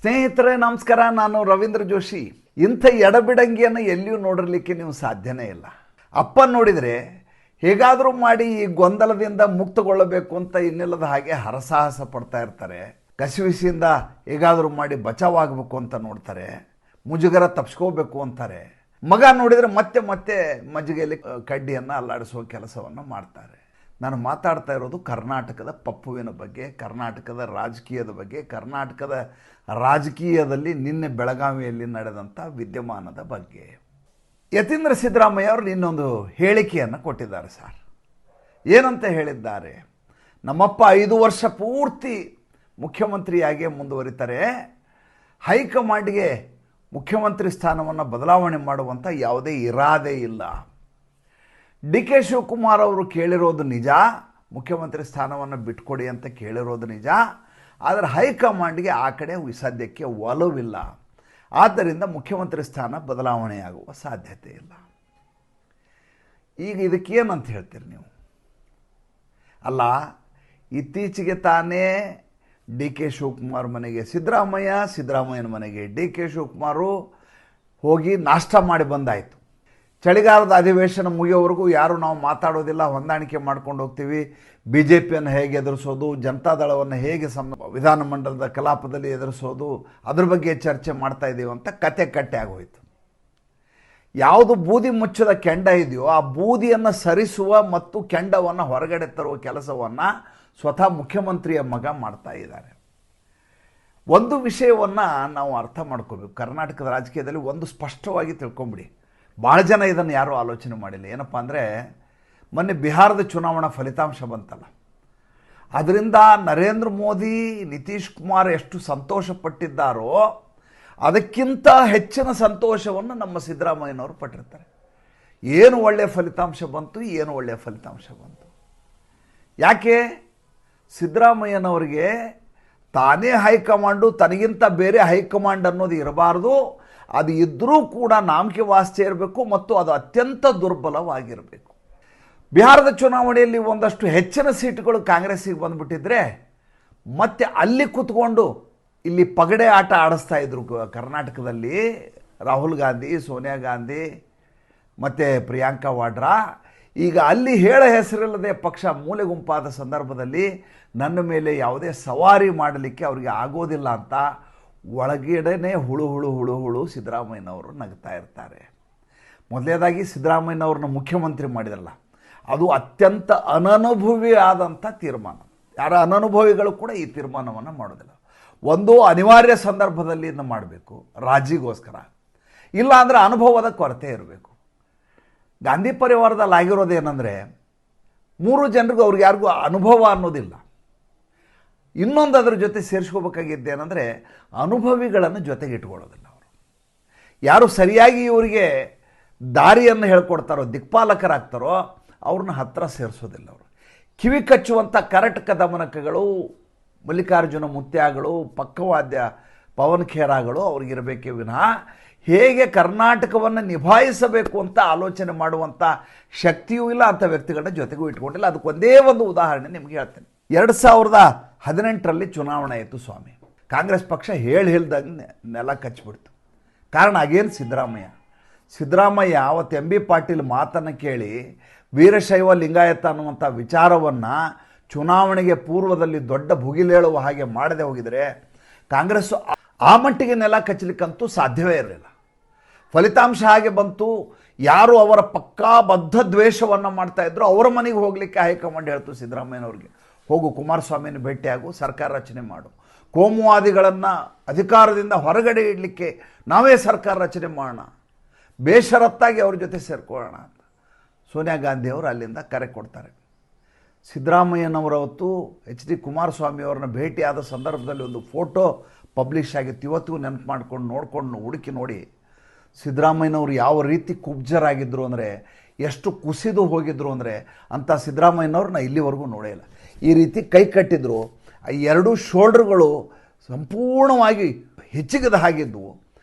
ಸ್ನೇಹಿತರೆ ನಮಸ್ಕಾರ. ನಾನು ರವೀಂದ್ರ ಜೋಶಿ. ಇಂಥ ಎಡಬಿಡಂಗಿಯನ್ನು ಎಲ್ಲಿಯೂ ನೋಡಿರಲಿಕ್ಕೆ ನೀವು ಸಾಧ್ಯನೇ ಇಲ್ಲ. ಅಪ್ಪ ನೋಡಿದರೆ ಹೇಗಾದರೂ ಮಾಡಿ ಈ ಗೊಂದಲದಿಂದ ಮುಕ್ತಗೊಳ್ಳಬೇಕು ಅಂತ ಇನ್ನಿಲ್ಲದ ಹಾಗೆ ಹರಸಾಹಸ ಪಡ್ತಾ ಇರ್ತಾರೆ. ಕಸಿವಿಸಿಯಿಂದ ಹೇಗಾದರೂ ಮಾಡಿ ಬಚಾವಾಗಬೇಕು ಅಂತ ನೋಡ್ತಾರೆ, ಮುಜುಗರ ತಪ್ಪಿಸ್ಕೋಬೇಕು ಅಂತಾರೆ. ಮಗ ನೋಡಿದರೆ ಮತ್ತೆ ಮತ್ತೆ ಮಜ್ಜಿಗೆಯಲ್ಲಿ ಕಡ್ಡಿಯನ್ನು ಅಲ್ಲಾಡಿಸುವ ಕೆಲಸವನ್ನು ಮಾಡ್ತಾರೆ. ನಾನು ಮಾತಾಡ್ತಾ ಇರೋದು ಕರ್ನಾಟಕದ ಪಪ್ಪುವಿನ ಬಗ್ಗೆ, ಕರ್ನಾಟಕದ ರಾಜಕೀಯದ ಬಗ್ಗೆ, ಕರ್ನಾಟಕದ ರಾಜಕೀಯದಲ್ಲಿ ನಿನ್ನೆ ಬೆಳಗಾವಿಯಲ್ಲಿ ನಡೆದಂಥ ವಿದ್ಯಮಾನದ ಬಗ್ಗೆ. ಯತೀಂದ್ರ ಸಿದ್ದರಾಮಯ್ಯ ಅವರು ಇನ್ನೊಂದು ಹೇಳಿಕೆಯನ್ನು ಕೊಟ್ಟಿದ್ದಾರೆ ಸರ್. ಏನಂತ ಹೇಳಿದ್ದಾರೆ? ನಮ್ಮಪ್ಪ 5 ವರ್ಷ ಪೂರ್ತಿ ಮುಖ್ಯಮಂತ್ರಿಯಾಗಿಯೇ ಮುಂದುವರಿತಾರೆ, ಹೈಕಮಾಂಡ್ಗೆ ಮುಖ್ಯಮಂತ್ರಿ ಸ್ಥಾನವನ್ನು ಬದಲಾವಣೆ ಮಾಡುವಂಥ ಯಾವುದೇ ಇರಾದೆ ಇಲ್ಲ. ಡಿ ಕೆ ಶಿವಕುಮಾರ್ ಅವರು ಕೇಳಿರೋದು ನಿಜ, ಮುಖ್ಯಮಂತ್ರಿ ಸ್ಥಾನವನ್ನು ಬಿಟ್ಕೊಡಿ ಅಂತ ಕೇಳಿರೋದು ನಿಜ. ಆದರೆ ಹೈಕಮಾಂಡ್ಗೆ ಆ ಕಡೆ ಸದ್ಯಕ್ಕೆ ಒಲವಿಲ್ಲ. ಆದ್ದರಿಂದ ಮುಖ್ಯಮಂತ್ರಿ ಸ್ಥಾನ ಬದಲಾವಣೆಯಾಗುವ ಸಾಧ್ಯತೆ ಇಲ್ಲ. ಈಗ ಇದಕ್ಕೇನಂತ ಹೇಳ್ತೀರಿ ನೀವು? ಅಲ್ಲ, ಇತ್ತೀಚೆಗೆ ತಾನೇ ಡಿ ಕೆ ಶಿವಕುಮಾರ್ ಮನೆಗೆ ಸಿದ್ದರಾಮಯ್ಯನ ಮನೆಗೆ ಡಿ ಕೆ ಶಿವಕುಮಾರು ಹೋಗಿ ನಾಷ್ಟ ಮಾಡಿ ಬಂದಾಯಿತು. ಚಳಿಗಾಲದ ಅಧಿವೇಶನ ಮುಗಿಯೋವರೆಗೂ ಯಾರು ನಾವು ಮಾತಾಡೋದಿಲ್ಲ, ಹೊಂದಾಣಿಕೆ ಮಾಡ್ಕೊಂಡು ಹೋಗ್ತೀವಿ. ಬಿ ಜೆ ಪಿಯನ್ನು ಹೇಗೆ ಎದುರಿಸೋದು, ಜನತಾದಳವನ್ನು ಹೇಗೆ ವಿಧಾನಮಂಡಲದ ಕಲಾಪದಲ್ಲಿ ಎದುರಿಸೋದು, ಅದ್ರ ಬಗ್ಗೆ ಚರ್ಚೆ ಮಾಡ್ತಾ ಇದ್ದೀವಿ ಅಂತ ಕಟ್ಟೆ ಆಗೋಯ್ತು. ಯಾವುದು ಬೂದಿ ಮುಚ್ಚದ ಕೆಂಡ ಇದೆಯೋ ಆ ಬೂದಿಯನ್ನು ಸರಿಸುವ ಮತ್ತು ಕೆಂಡವನ್ನು ಹೊರಗಡೆ ತರುವ ಕೆಲಸವನ್ನು ಸ್ವತಃ ಮುಖ್ಯಮಂತ್ರಿಯ ಮಗ ಮಾಡ್ತಾ ಇದ್ದಾರೆ. ಒಂದು ವಿಷಯವನ್ನು ನಾವು ಅರ್ಥ ಮಾಡ್ಕೋಬೇಕು. ಕರ್ನಾಟಕದ ರಾಜಕೀಯದಲ್ಲಿ ಒಂದು ಸ್ಪಷ್ಟವಾಗಿ ತಿಳ್ಕೊಂಬಿಡಿ. ಭಾಳ ಜನ ಇದನ್ನು ಯಾರೂ ಆಲೋಚನೆ ಮಾಡಿಲ್ಲ. ಏನಪ್ಪ ಅಂದರೆ, ಮೊನ್ನೆ ಬಿಹಾರದ ಚುನಾವಣಾ ಫಲಿತಾಂಶ ಬಂತಲ್ಲ, ಅದರಿಂದ ನರೇಂದ್ರ ಮೋದಿ, ನಿತೀಶ್ ಕುಮಾರ್ ಎಷ್ಟು ಸಂತೋಷಪಟ್ಟಿದ್ದಾರೋ ಅದಕ್ಕಿಂತ ಹೆಚ್ಚಿನ ಸಂತೋಷವನ್ನು ನಮ್ಮ ಸಿದ್ದರಾಮಯ್ಯನವರು ಪಟ್ಟಿರ್ತಾರೆ. ಏನು ಒಳ್ಳೆಯ ಫಲಿತಾಂಶ ಬಂತು. ಯಾಕೆ? ಸಿದ್ದರಾಮಯ್ಯನವರಿಗೆ ತಾನೇ ಹೈಕಮಾಂಡು, ತನಗಿಂತ ಬೇರೆ ಹೈಕಮಾಂಡ್ ಅನ್ನೋದು ಇರಬಾರ್ದು. ಅದು ಇದ್ದರೂ ಕೂಡ ನಾಮಕೆ ವಾಸ್ತೆ ಇರಬೇಕು ಮತ್ತು ಅದು ಅತ್ಯಂತ ದುರ್ಬಲವಾಗಿರಬೇಕು. ಬಿಹಾರದ ಚುನಾವಣೆಯಲ್ಲಿ ಒಂದಷ್ಟು ಹೆಚ್ಚಿನ ಸೀಟುಗಳು ಕಾಂಗ್ರೆಸ್ಸಿಗೆ ಬಂದುಬಿಟ್ಟಿದ್ರೆ ಮತ್ತೆ ಅಲ್ಲಿ ಕೂತ್ಕೊಂಡು ಇಲ್ಲಿ ಪಗಡೆ ಆಟ ಆಡಿಸ್ತಾ ಇದ್ರು ಕರ್ನಾಟಕದಲ್ಲಿ ರಾಹುಲ್ ಗಾಂಧಿ, ಸೋನಿಯಾ ಗಾಂಧಿ ಮತ್ತು ಪ್ರಿಯಾಂಕಾ ವಾಡ್ರಾ. ಈಗ ಅಲ್ಲಿ ಹೆಸರಿಲ್ಲದೆ ಪಕ್ಷ ಮೂಲೆ ಗುಂಪಾದ ಸಂದರ್ಭದಲ್ಲಿ ನನ್ನ ಮೇಲೆ ಯಾವುದೇ ಸವಾರಿ ಮಾಡಲಿಕ್ಕೆ ಅವರಿಗೆ ಆಗೋದಿಲ್ಲ ಅಂತ ಒಳಗಡೆನೇ ಹುಳು ಸಿದ್ದರಾಮಯ್ಯನವರು ನಗ್ತಾ ಇರ್ತಾರೆ. ಮೊದಲನೇದಾಗಿ ಸಿದ್ದರಾಮಯ್ಯನವ್ರನ್ನ ಮುಖ್ಯಮಂತ್ರಿ ಮಾಡಿದ್ರಲ್ಲ, ಅದು ಅತ್ಯಂತ ಅನನುಭವಿ ಆದಂಥ ತೀರ್ಮಾನ. ಯಾರ ಅನನುಭವಿಗಳು ಕೂಡ ಈ ತೀರ್ಮಾನವನ್ನು ಮಾಡೋದಿಲ್ಲ. ಒಂದು ಅನಿವಾರ್ಯ ಸಂದರ್ಭದಲ್ಲಿ ಇದನ್ನು ಮಾಡಬೇಕು, ರಾಜಿಗೋಸ್ಕರ. ಇಲ್ಲ ಅಂದರೆ ಅನುಭವದ ಕೊರತೆ ಇರಬೇಕು. ಗಾಂಧಿ ಪರಿವಾರದಲ್ಲಿ ಆಗಿರೋದೇನೆಂದರೆ, 3 ಜನರಿಗೂ ಅವ್ರಿಗೆ ಯಾರಿಗೂ ಅನುಭವ ಅನ್ನೋದಿಲ್ಲ. ಇನ್ನೊಂದು ಅದರ ಜೊತೆ ಸೇರಿಸ್ಕೋಬೇಕಾಗಿದ್ದೇನೆಂದರೆ, ಅನುಭವಿಗಳನ್ನು ಜೊತೆಗೆ ಇಟ್ಕೊಳ್ಳೋದಿಲ್ಲ. ಅವರು ಯಾರು ಸರಿಯಾಗಿ ಇವರಿಗೆ ದಾರಿಯನ್ನು ಹೇಳ್ಕೊಡ್ತಾರೋ, ದಿಕ್ಪಾಲಕರಾಗ್ತಾರೋ ಅವ್ರನ್ನ ಹತ್ತಿರ ಸೇರಿಸೋದಿಲ್ಲ. ಅವರು ಕಿವಿ ಕಚ್ಚುವಂಥ ಕರಟಕ ದಮನಕಗಳು, ಮಲ್ಲಿಕಾರ್ಜುನ ಮುತ್ಯಾಗಳು, ಪಕ್ಕವಾದ್ಯ ಪವನ್ ಖೇರಾಗಳು ಅವ್ರಿಗಿರಬೇಕೇ ವಿನಃ ಹೇಗೆ ಕರ್ನಾಟಕವನ್ನು ನಿಭಾಯಿಸಬೇಕು ಅಂತ ಆಲೋಚನೆ ಮಾಡುವಂಥ ಶಕ್ತಿಯೂ ಇಲ್ಲ. ಅಂಥ ವ್ಯಕ್ತಿಗಳನ್ನ ಜೊತೆಗೂ ಇಟ್ಕೊಂಡಿಲ್ಲ. ಅದಕ್ಕೊಂದೇ ಒಂದು ಉದಾಹರಣೆ ನಿಮಗೆ ಹೇಳ್ತೇನೆ. 2018ರಲ್ಲಿ ಚುನಾವಣೆ ಆಯಿತು ಸ್ವಾಮಿ. ಕಾಂಗ್ರೆಸ್ ಪಕ್ಷ ಹೇಳ್ದಂಗೆ ನೆಲ ಕಚ್ಚಿಬಿಡ್ತು. ಕಾರಣ ಆಗೇನು? ಸಿದ್ದರಾಮಯ್ಯ ಅವತ್ತು ಎಂ ಬಿ ಪಾಟೀಲ್ ಮಾತನ್ನು ಕೇಳಿ ವೀರಶೈವ ಲಿಂಗಾಯತ ಅನ್ನುವಂಥ ವಿಚಾರವನ್ನು ಚುನಾವಣೆಗೆ ಪೂರ್ವದಲ್ಲಿ ದೊಡ್ಡ ಭುಗಿಲೇಳುವ ಹಾಗೆ ಮಾಡದೆ ಹೋಗಿದರೆ ಕಾಂಗ್ರೆಸ್ಸು ಆ ಮಟ್ಟಿಗೆ ನೆಲ ಕಚ್ಚಲಿಕ್ಕಂತೂ ಸಾಧ್ಯವೇ ಇರಲಿಲ್ಲ. ಫಲಿತಾಂಶ ಹಾಗೆ ಬಂತು. ಯಾರು ಅವರ ಪಕ್ಕಾ ಬದ್ಧ ದ್ವೇಷವನ್ನು ಮಾಡ್ತಾಯಿದ್ರು ಅವರ ಮನೆಗೆ ಹೋಗಲಿಕ್ಕೆ ಹೈಕಮಾಂಡ್ ಹೇಳ್ತು ಸಿದ್ದರಾಮಯ್ಯನವ್ರಿಗೆ, ಹೋಗು ಕುಮಾರಸ್ವಾಮಿನ ಭೇಟಿಯಾಗು, ಸರ್ಕಾರ ರಚನೆ ಮಾಡು, ಕೋಮುವಾದಿಗಳನ್ನು ಅಧಿಕಾರದಿಂದ ಹೊರಗಡೆ ಇಡಲಿಕ್ಕೆ ನಾವೇ ಸರ್ಕಾರ ರಚನೆ ಮಾಡೋಣ, ಬೇಷರತ್ತಾಗಿ ಅವ್ರ ಜೊತೆ ಸೇರ್ಕೊಳ್ಳೋಣ ಅಂತ ಸೋನಿಯಾ ಗಾಂಧಿಯವರು ಅಲ್ಲಿಂದ ಕರೆ ಕೊಡ್ತಾರೆ. ಸಿದ್ದರಾಮಯ್ಯನವರವತ್ತು ಎಚ್ ಡಿ ಕುಮಾರಸ್ವಾಮಿಯವ್ರನ್ನ ಭೇಟಿಯಾದ ಸಂದರ್ಭದಲ್ಲಿ ಒಂದು ಫೋಟೋ ಪಬ್ಲಿಷ್ ಆಗಿತ್ತು. ಇವತ್ತಿಗೂ ನೆನಪು ಮಾಡ್ಕೊಂಡು ಹುಡುಕಿ ನೋಡಿ ಸಿದ್ದರಾಮಯ್ಯನವರು ಯಾವ ರೀತಿ ಕುಬ್ಜರಾಗಿದ್ದರು ಅಂದರೆ, ಎಷ್ಟು ಕುಸಿದು ಹೋಗಿದ್ರು ಅಂದರೆ, ಅಂಥ ಸಿದ್ದರಾಮಯ್ಯನವ್ರನ್ನ ಇಲ್ಲಿವರೆಗೂ ನೋಡೇ ಇಲ್ಲ. ಈ ರೀತಿ ಕೈ ಕಟ್ಟಿದ್ರು. 2 ಶೋಲ್ಡ್ರುಗಳು ಸಂಪೂರ್ಣವಾಗಿ ಹೆಚ್ಚಿಗದ ಹಾಗಿದ್ವು.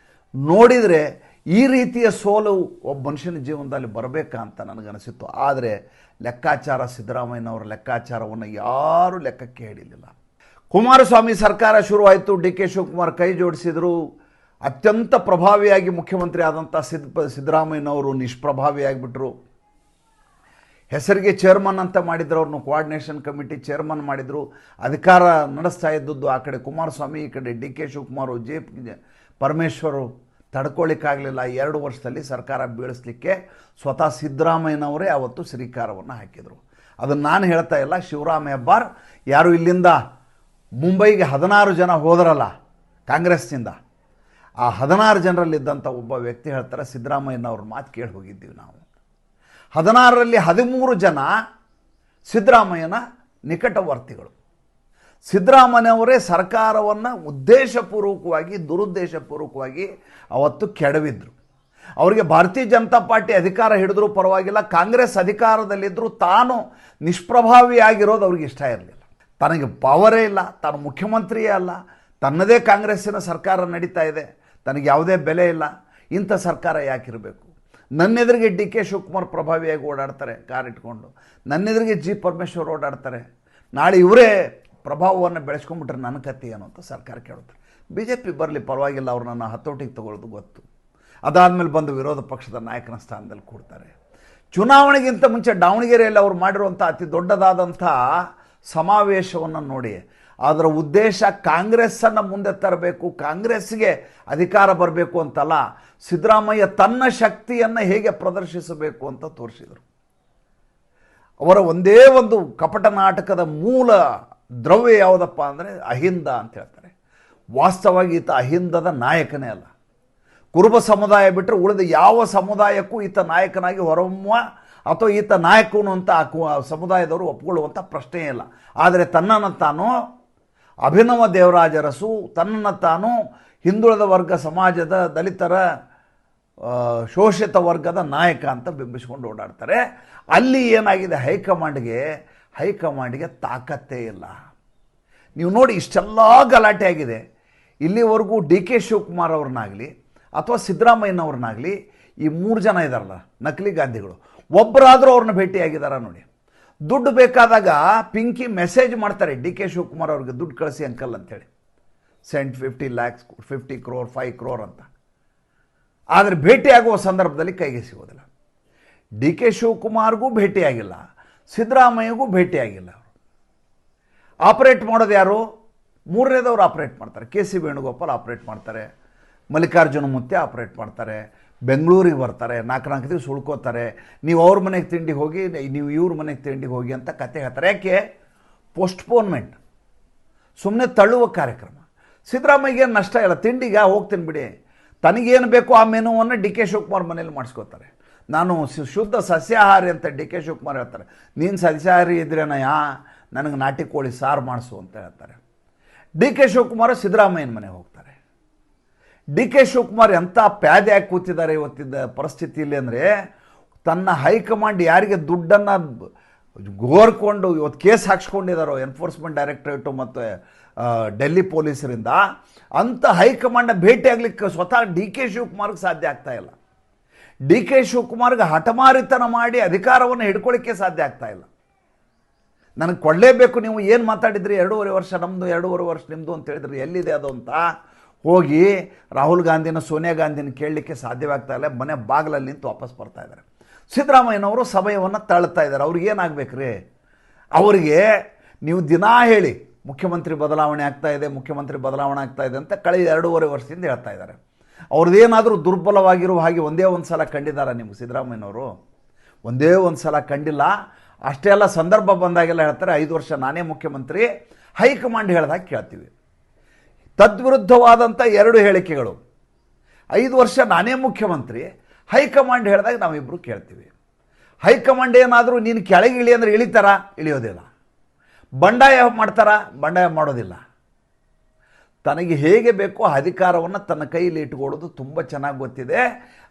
ನೋಡಿದರೆ ಈ ರೀತಿಯ ಸೋಲು ಒಬ್ಬ ಮನುಷ್ಯನ ಜೀವನದಲ್ಲಿ ಬರಬೇಕಾ ಅಂತ ನನಗನಿಸಿತ್ತು. ಆದರೆ ಲೆಕ್ಕಾಚಾರ, ಸಿದ್ದರಾಮಯ್ಯನವರ ಲೆಕ್ಕಾಚಾರವನ್ನು ಯಾರೂ ಲೆಕ್ಕಕ್ಕೆ ಹಿಡಿಲಿಲ್ಲ. ಕುಮಾರಸ್ವಾಮಿ ಸರ್ಕಾರ ಶುರುವಾಯಿತು, ಡಿ ಕೆ ಶಿವಕುಮಾರ್ ಕೈ ಜೋಡಿಸಿದರು. ಅತ್ಯಂತ ಪ್ರಭಾವಿಯಾಗಿ ಮುಖ್ಯಮಂತ್ರಿ ಆದಂಥ ಸಿದ್ದರಾಮಯ್ಯನವರು ನಿಷ್ಪ್ರಭಾವಿಯಾಗಿಬಿಟ್ರು. ಹೆಸರಿಗೆ ಚೇರ್ಮನ್ ಅಂತ ಮಾಡಿದ್ರು, ಅವ್ರನ್ನ ಕೋಆರ್ಡಿನೇಷನ್ ಕಮಿಟಿ ಚೇರ್ಮನ್ ಮಾಡಿದರು. ಅಧಿಕಾರ ನಡೆಸ್ತಾ ಇದ್ದದ್ದು ಆ ಕಡೆ ಕುಮಾರಸ್ವಾಮಿ, ಈ ಕಡೆ ಡಿ ಕೆ ಶಿವಕುಮಾರ್, ಪರಮೇಶ್ವರು ತಡ್ಕೊಳ್ಳಿಕ್ಕಾಗಲಿಲ್ಲ. 2 ವರ್ಷದಲ್ಲಿ ಸರ್ಕಾರ ಬೀಳಿಸ್ಲಿಕ್ಕೆ ಸ್ವತಃ ಸಿದ್ದರಾಮಯ್ಯನವರೇ ಅವತ್ತು ಶ್ರೀಕಾರವನ್ನು ಹಾಕಿದರು. ಅದನ್ನು ನಾನು ಹೇಳ್ತಾ ಇಲ್ಲ, ಶಿವರಾಮ್ ಹೆಬ್ಬಾರ್ ಯಾರು ಇಲ್ಲಿಂದ ಮುಂಬೈಗೆ 16 ಜನ ಹೋದರಲ್ಲ ಕಾಂಗ್ರೆಸ್ನಿಂದ, ಆ 16 ಜನರಲ್ಲಿದ್ದಂಥ ಒಬ್ಬ ವ್ಯಕ್ತಿ ಹೇಳ್ತಾರೆ, ಸಿದ್ದರಾಮಯ್ಯನವ್ರ ಮಾತು ಕೇಳಿ ಹೋಗಿದ್ದೀವಿ ನಾವು. 16ರಲ್ಲಿ 13 ಜನ ಸಿದ್ದರಾಮಯ್ಯನ ನಿಕಟವರ್ತಿಗಳು. ಸಿದ್ದರಾಮಯ್ಯನವರೇ ಸರ್ಕಾರವನ್ನು ಉದ್ದೇಶಪೂರ್ವಕವಾಗಿ ದುರುದ್ದೇಶಪೂರ್ವಕವಾಗಿ ಅವತ್ತು ಕೆಡವಿದ್ರು. ಅವರಿಗೆ ಭಾರತೀಯ ಜನತಾ ಪಾರ್ಟಿ ಅಧಿಕಾರ ಹಿಡಿದ್ರೂ ಪರವಾಗಿಲ್ಲ, ಕಾಂಗ್ರೆಸ್ ಅಧಿಕಾರದಲ್ಲಿದ್ದರೂ ತಾನು ನಿಷ್ಪ್ರಭಾವಿಯಾಗಿರೋದು ಅವ್ರಿಗೆ ಇಷ್ಟ ಇರಲಿಲ್ಲ. ತನಗೆ ಪವರೇ ಇಲ್ಲ, ತಾನು ಮುಖ್ಯಮಂತ್ರಿಯೇ ಅಲ್ಲ, ತನ್ನದೇ ಕಾಂಗ್ರೆಸ್ಸಿನ ಸರ್ಕಾರ ನಡೀತಾ ಇದೆ, ತನಗೆ ಯಾವುದೇ ಬೆಲೆ ಇಲ್ಲ, ಇಂಥ ಸರ್ಕಾರ ಯಾಕಿರಬೇಕು? ನನ್ನೆದುರಿಗೆ ಡಿ ಕೆ ಶಿವಕುಮಾರ್ ಪ್ರಭಾವಿಯಾಗಿ ಓಡಾಡ್ತಾರೆ ಕಾರ್ ಇಟ್ಕೊಂಡು, ನನ್ನೆದುರಿಗೆ ಜಿ ಪರಮೇಶ್ವರ್ ಓಡಾಡ್ತಾರೆ, ನಾಳೆ ಇವರೇ ಪ್ರಭಾವವನ್ನು ಬೆಳೆಸ್ಕೊಂಡ್ಬಿಟ್ರೆ ನನ್ನ ಕತೆ ಏನು ಅಂತ ಸರ್ಕಾರ ಕೇಳುತ್ತಾರೆ. BJP ಬರಲಿ ಪರವಾಗಿಲ್ಲ, ಅವ್ರು ನನ್ನ ಹತೋಟಿಗೆ ತಗೊಳ್ಳೋದು ಗೊತ್ತು. ಅದಾದಮೇಲೆ ಬಂದು ವಿರೋಧ ಪಕ್ಷದ ನಾಯಕನ ಸ್ಥಾನದಲ್ಲಿ ಕೂಡ್ತಾರೆ. ಚುನಾವಣೆಗಿಂತ ಮುಂಚೆ ದಾವಣಗೆರೆಯಲ್ಲಿ ಅವ್ರು ಮಾಡಿರುವಂಥ ಅತಿ ದೊಡ್ಡದಾದಂಥ ಸಮಾವೇಶವನ್ನು ನೋಡಿ, ಅದರ ಉದ್ದೇಶ ಕಾಂಗ್ರೆಸ್ಸನ್ನು ಮುಂದೆ ತರಬೇಕು, ಕಾಂಗ್ರೆಸ್ಗೆ ಅಧಿಕಾರ ಬರಬೇಕು ಅಂತಲ್ಲ, ಸಿದ್ದರಾಮಯ್ಯ ತನ್ನ ಶಕ್ತಿಯನ್ನು ಹೇಗೆ ಪ್ರದರ್ಶಿಸಬೇಕು ಅಂತ ತೋರಿಸಿದರು. ಅವರ ಒಂದೇ ಒಂದು ಕಪಟ ನಾಟಕದ ಮೂಲ ದ್ರವ್ಯ ಯಾವುದಪ್ಪ ಅಂದರೆ ಅಹಿಂದ ಅಂತ ಹೇಳ್ತಾರೆ. ವಾಸ್ತವವಾಗಿ ಈತ ಅಹಿಂದದ ನಾಯಕನೇ ಅಲ್ಲ. ಕುರುಬ ಸಮುದಾಯ ಬಿಟ್ಟರೆ ಉಳಿದ ಯಾವ ಸಮುದಾಯಕ್ಕೂ ಈತ ನಾಯಕನಾಗಿ ಹೊರಹೊಮ್ಮುವ ಅಥವಾ ಈತ ನಾಯಕನು ಅಂತ ಸಮುದಾಯದವರು ಒಪ್ಕೊಳ್ಳುವಂಥ ಪ್ರಶ್ನೆಯೇ ಇಲ್ಲ. ಆದರೆ ತನ್ನನ್ನು ತಾನು ಅಭಿನವ ದೇವರಾಜ ಅರಸು, ತನ್ನನ್ನು ತಾನು ಹಿಂದುಳಿದ ವರ್ಗ ಸಮಾಜದ ದಲಿತರ ಶೋಷಿತ ವರ್ಗದ ನಾಯಕ ಅಂತ ಬಿಂಬಿಸ್ಕೊಂಡು ಓಡಾಡ್ತಾರೆ. ಅಲ್ಲಿ ಏನಾಗಿದೆ, ಹೈಕಮಾಂಡ್ಗೆ ತಾಕತ್ತೇ ಇಲ್ಲ. ನೀವು ನೋಡಿ, ಇಷ್ಟೆಲ್ಲ ಗಲಾಟೆ ಆಗಿದೆ. ಇಲ್ಲಿವರೆಗೂ ಡಿ ಕೆ ಶಿವಕುಮಾರ್ ಅವ್ರನ್ನಾಗಲಿ ಅಥವಾ ಸಿದ್ದರಾಮಯ್ಯನವ್ರನ್ನಾಗಲಿ, ಈ 3 ಜನ ಇದ್ದಾರಲ್ಲ ನಕಲಿ ಗಾಂಧಿಗಳು, ಒಬ್ಬರಾದರೂ ಅವ್ರನ್ನ ಭೇಟಿಯಾಗಿದ್ದಾರ ನೋಡಿ. ದುಡ್ಡು ಬೇಕಾದಾಗ ಪಿಂಕಿ ಮೆಸೇಜ್ ಮಾಡ್ತಾರೆ ಡಿ ಕೆ ಶಿವಕುಮಾರ್ ಅವ್ರಿಗೆ, ದುಡ್ಡು ಕಳಿಸಿ ಅಂಕಲ್ ಅಂತೇಳಿ, ಸೆಂಟ್ 50 lakhs 50 crore 5 crore ಅಂತ. ಆದರೆ ಭೇಟಿಯಾಗುವ ಸಂದರ್ಭದಲ್ಲಿ ಕೈಗೆ ಸಿಗೋದಿಲ್ಲ. ಡಿ ಕೆ ಶಿವಕುಮಾರ್ಗೂ ಭೇಟಿಯಾಗಿಲ್ಲ, ಸಿದ್ದರಾಮಯ್ಯಗೂ ಭೇಟಿಯಾಗಿಲ್ಲ. ಆಪರೇಟ್ ಮಾಡೋದು ಯಾರು? 3ನೇದವ್ರು ಆಪರೇಟ್ ಮಾಡ್ತಾರೆ. KC ವೇಣುಗೋಪಾಲ್ ಆಪರೇಟ್ ಮಾಡ್ತಾರೆ, ಮಲ್ಲಿಕಾರ್ಜುನ ಮುತ್ಯ ಆಪರೇಟ್ ಮಾಡ್ತಾರೆ, ಬೆಂಗಳೂರಿಗೆ ಬರ್ತಾರೆ, 4 ದಿವಸ ಉಳ್ಕೋತಾರೆ. ನೀವು ಅವ್ರ ಮನೆಗೆ ತಿಂಡಿಗೆ ಹೋಗಿ, ನೀವು ಇವ್ರ ಮನೆಗೆ ತಿಂಡಿಗೆ ಹೋಗಿ ಅಂತ ಕತೆ ಹೇಳ್ತಾರೆ. ಯಾಕೆ? ಪೋಸ್ಟ್ಪೋನ್ಮೆಂಟ್, ಸುಮ್ಮನೆ ತಳ್ಳುವ ಕಾರ್ಯಕ್ರಮ. ಸಿದ್ದರಾಮಯ್ಯಗೆ ನಷ್ಟ ಇಲ್ಲ, ತಿಂಡಿಗೆ ಹೋಗ್ತೀನಿ ಬಿಡಿ, ತನಗೇನು ಬೇಕೋ ಆ ಮೆನುವನ್ನು ಡಿ ಕೆ ಶಿವಕುಮಾರ್ ಮನೇಲಿ ಮಾಡಿಸ್ಕೋತಾರೆ. ನಾನು ಶುದ್ಧ ಸಸ್ಯಾಹಾರಿ ಅಂತ ಡಿ ಕೆ ಶಿವಕುಮಾರ್ ಹೇಳ್ತಾರೆ. ನೀನು ಸಸ್ಯಾಹಾರಿ ಇದ್ರೇನಯ್ಯ, ನನಗೆ ನಾಟಿ ಕೋಳಿ ಸಾರು ಮಾಡಿಸು ಅಂತ ಹೇಳ್ತಾರೆ. ಡಿ ಕೆ ಶಿವಕುಮಾರ್ ಸಿದ್ದರಾಮಯ್ಯನ ಮನೆಗೆ ಹೋಗ್ತಾರೆ. ಡಿ ಕೆ ಶಿವಕುಮಾರ್ ಎಂಥ ಪ್ಯಾದೆ ಹಾಕಿ ಕೂತಿದ್ದಾರೆ ಇವತ್ತಿದ್ದ ಪರಿಸ್ಥಿತಿಯಲ್ಲಿ ಅಂದರೆ, ತನ್ನ ಹೈಕಮಾಂಡ್ ಯಾರಿಗೆ ದುಡ್ಡನ್ನು ಗೋರ್ಕೊಂಡು ಇವತ್ತು ಕೇಸ್ ಹಾಕ್ಸ್ಕೊಂಡಿದ್ದಾರೋ ಎನ್ಫೋರ್ಸ್ಮೆಂಟ್ ಡೈರೆಕ್ಟರೇಟು ಮತ್ತು ಡೆಲ್ಲಿ ಪೊಲೀಸರಿಂದ, ಅಂಥ ಹೈಕಮಾಂಡ್ನ ಭೇಟಿ ಆಗಲಿಕ್ಕೆ ಸ್ವತಃ ಡಿ ಕೆ ಶಿವಕುಮಾರ್ಗೆ ಸಾಧ್ಯ ಆಗ್ತಾ ಇಲ್ಲ. ಡಿ ಕೆ ಶಿವಕುಮಾರ್ಗೆ ಹಠಮಾರಿತನ ಮಾಡಿ ಅಧಿಕಾರವನ್ನು ಹಿಡ್ಕೊಳ್ಳಿಕ್ಕೆ ಸಾಧ್ಯ ಆಗ್ತಾ ಇಲ್ಲ. ನನಗೆ ಕೊಡಲೇಬೇಕು, ನೀವು ಏನು ಮಾತಾಡಿದ್ರಿ, 2.5 ವರ್ಷ ನಮ್ಮದು 2.5 ವರ್ಷ ನಿಮ್ಮದು ಅಂತ ಹೇಳಿದ್ರಿ, ಎಲ್ಲಿದೆ ಅದು ಅಂತ ಹೋಗಿ ರಾಹುಲ್ ಗಾಂಧಿನ ಸೋನಿಯಾ ಗಾಂಧಿನ ಕೇಳಲಿಕ್ಕೆ ಸಾಧ್ಯವಾಗ್ತಾ ಇಲ್ಲ. ಮನೆ ಬಾಗಿಲಲ್ಲಿ ನಿಂತು ವಾಪಸ್ ಬರ್ತಾ ಇದ್ದಾರೆ. ಸಿದ್ದರಾಮಯ್ಯನವರು ಸಮಯವನ್ನು ತಳ್ತಾ ಇದ್ದಾರೆ. ಅವ್ರಿಗೆ ಏನಾಗಬೇಕ್ರಿ? ಅವರಿಗೆ ನೀವು ದಿನಾ ಹೇಳಿ ಮುಖ್ಯಮಂತ್ರಿ ಬದಲಾವಣೆ ಆಗ್ತಾ ಇದೆ, ಮುಖ್ಯಮಂತ್ರಿ ಬದಲಾವಣೆ ಆಗ್ತಾ ಇದೆ ಅಂತ ಕಳೆದ 2.5 ವರ್ಷದಿಂದ ಹೇಳ್ತಾ ಇದ್ದಾರೆ. ಅವ್ರದ್ದೇನಾದರೂ ದುರ್ಬಲವಾಗಿರುವ ಹಾಗೆ ಒಂದೇ ಒಂದು ಸಲ ಕಂಡಿದ್ದಾರೆ ನಿಮ್ಗೆ ಸಿದ್ದರಾಮಯ್ಯನವರು? ಒಂದೇ ಒಂದು ಸಲ ಕಂಡಿಲ್ಲ. ಅಷ್ಟೇ ಅಲ್ಲ, ಸಂದರ್ಭ ಬಂದಾಗೆಲ್ಲ ಹೇಳ್ತಾರೆ 5 ವರ್ಷ ನಾನೇ ಮುಖ್ಯಮಂತ್ರಿ, ಹೈಕಮಾಂಡ್ ಹೇಳಿದಾಗ ಕೇಳ್ತೀವಿ. ತದ್ವಿರುದ್ಧವಾದಂಥ 2 ಹೇಳಿಕೆಗಳು. 5 ವರ್ಷ ನಾನೇ ಮುಖ್ಯಮಂತ್ರಿ, ಹೈಕಮಾಂಡ್ ಹೇಳಿದಾಗ ನಾವಿಬ್ಬರು ಕೇಳ್ತೀವಿ. ಹೈಕಮಾಂಡ್ ಏನಾದರೂ ನೀನು ಕೆಳಗೆ ಇಳಿ ಅಂದರೆ ಇಳಿತಾರ? ಇಳಿಯೋದಿಲ್ಲ. ಬಂಡಾಯ ಮಾಡ್ತಾರ? ಬಂಡಾಯ ಮಾಡೋದಿಲ್ಲ. ತನಗೆ ಹೇಗೆ ಬೇಕೋ ಅಧಿಕಾರವನ್ನು ತನ್ನ ಕೈಯಲ್ಲಿ ಇಟ್ಕೊಳ್ಳೋದು ತುಂಬ ಚೆನ್ನಾಗಿ ಗೊತ್ತಿದೆ.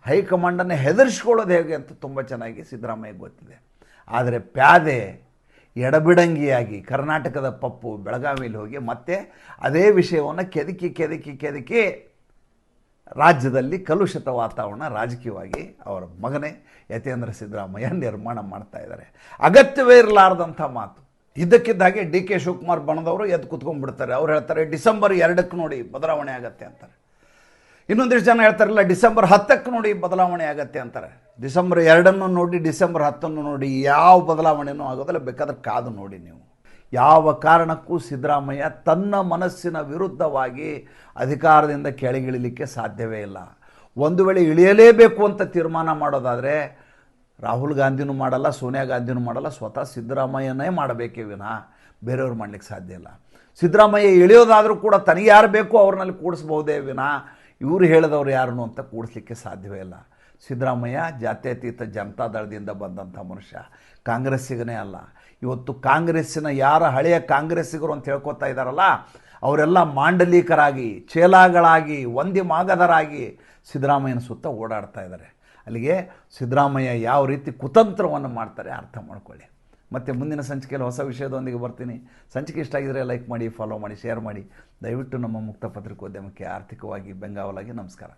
ಹೈಕಮಾಂಡನ್ನು ಹೆದರಿಸ್ಕೊಳ್ಳೋದು ಹೇಗೆ ಅಂತ ತುಂಬ ಚೆನ್ನಾಗಿ ಸಿದ್ದರಾಮಯ್ಯ ಗೊತ್ತಿದೆ. ಆದರೆ ಪ್ಯಾದೆ ಎಡಬಿಡಂಗಿಯಾಗಿ ಕರ್ನಾಟಕದ ಪಪ್ಪು ಬೆಳಗಾವಿಯಲ್ಲಿ ಹೋಗಿ ಮತ್ತೆ ಅದೇ ವಿಷಯವನ್ನು ಕೆದಕಿ ರಾಜ್ಯದಲ್ಲಿ ಕಲುಷಿತ ವಾತಾವರಣ ರಾಜಕೀಯವಾಗಿ ಅವರ ಮಗನೇ ಯತೀಂದ್ರ ಸಿದ್ದರಾಮಯ್ಯ ನಿರ್ಮಾಣ ಮಾಡ್ತಾ ಇದ್ದಾರೆ. ಅಗತ್ಯವೇ ಇರಲಾರ್ದಂಥ ಮಾತು. ಇದ್ದಕ್ಕಿದ್ದಾಗೆ ಡಿ ಕೆ ಶಿವಕುಮಾರ್ ಬಣದವರು ಎದ್ದು ಕುತ್ಕೊಂಡ್ಬಿಡ್ತಾರೆ. ಅವ್ರು ಹೇಳ್ತಾರೆ ಡಿಸೆಂಬರ್ 2ಕ್ಕೆ ನೋಡಿ ಬದಲಾವಣೆ ಆಗತ್ತೆ ಅಂತಾರೆ. ಇನ್ನೊಂದಿಷ್ಟು ಜನ ಹೇಳ್ತಾರಲ್ಲ ಡಿಸೆಂಬರ್ 10ಕ್ಕೆ ನೋಡಿ ಬದಲಾವಣೆ ಆಗತ್ತೆ ಅಂತಾರೆ. ಡಿಸೆಂಬರ್ 2 ನೋಡಿ ಡಿಸೆಂಬರ್ 10 ನೋಡಿ ಯಾವ ಬದಲಾವಣೆಯೂ ಆಗೋದಿಲ್ಲ. ಬೇಕಾದ್ರೆ ಕಾದು ನೋಡಿ ನೀವು. ಯಾವ ಕಾರಣಕ್ಕೂ ಸಿದ್ದರಾಮಯ್ಯ ತನ್ನ ಮನಸ್ಸಿನ ವಿರುದ್ಧವಾಗಿ ಅಧಿಕಾರದಿಂದ ಕೆಳಗಿಳಿಲಿಕ್ಕೆ ಸಾಧ್ಯವೇ ಇಲ್ಲ. ಒಂದು ವೇಳೆ ಇಳಿಯಲೇಬೇಕು ಅಂತ ತೀರ್ಮಾನ ಮಾಡೋದಾದರೆ ರಾಹುಲ್ ಗಾಂಧಿನೂ ಮಾಡಲ್ಲ, ಸೋನಿಯಾ ಗಾಂಧಿನೂ ಮಾಡಲ್ಲ, ಸ್ವತಃ ಸಿದ್ದರಾಮಯ್ಯನೇ ಮಾಡಬೇಕೇ ವಿನಃ ಬೇರೆಯವ್ರು ಮಾಡಲಿಕ್ಕೆ ಸಾಧ್ಯ ಇಲ್ಲ. ಸಿದ್ದರಾಮಯ್ಯ ಇಳಿಯೋದಾದರೂ ಕೂಡ ತನಗೆ ಯಾರು ಬೇಕೋ ಅವ್ರನ್ನಲ್ಲಿ ಕೂಡಿಸ್ಬಹುದೇ ವಿನಃ ಇವರು ಹೇಳಿದವರು ಯಾರನ್ನು ಅಂತ ಕೂಡಿಸ್ಲಿಕ್ಕೆ ಸಾಧ್ಯವೇ ಇಲ್ಲ. ಸಿದ್ದರಾಮಯ್ಯ ಜಾತ್ಯತೀತ ಜನತಾದಳದಿಂದ ಬಂದಂಥ ಮನುಷ್ಯ, ಕಾಂಗ್ರೆಸ್ಸಿಗನೇ ಅಲ್ಲ. ಇವತ್ತು ಕಾಂಗ್ರೆಸ್ಸಿನ ಯಾರ ಹಳೆಯ ಕಾಂಗ್ರೆಸ್ಸಿಗರು ಅಂತ ಹೇಳ್ಕೊತಾ ಇದ್ದಾರಲ್ಲ ಅವರೆಲ್ಲ ಮಾಂಡಲಿಕರಾಗಿ, ಚೇಲಾಗಳಾಗಿ, ವಂದಿ ಮಾಗಧರಾಗಿ ಸಿದ್ದರಾಮಯ್ಯನ ಸುತ್ತ ಓಡಾಡ್ತಾ ಇದ್ದಾರೆ. ಅಲ್ಲಿಗೆ ಸಿದ್ದರಾಮಯ್ಯ ಯಾವ ರೀತಿ ಕುತಂತ್ರವನ್ನು ಮಾಡ್ತಾರೆ ಅರ್ಥ ಮಾಡ್ಕೊಳ್ಳಿ. ಮತ್ತು ಮುಂದಿನ ಸಂಚಿಕೆಯಲ್ಲಿ ಹೊಸ ವಿಷಯದೊಂದಿಗೆ ಬರ್ತೀನಿ. ಸಂಚಿಕೆ ಇಷ್ಟ ಆಗಿದರೆ ಲೈಕ್ ಮಾಡಿ, ಫಾಲೋ ಮಾಡಿ, ಶೇರ್ ಮಾಡಿ. ದಯವಿಟ್ಟು ನಮ್ಮ ಮುಕ್ತ ಪತ್ರಿಕೋದ್ಯಮಕ್ಕೆ ಆರ್ಥಿಕವಾಗಿ ಬೆಂಗಾವಲಾಗಿ ನಮಸ್ಕಾರ.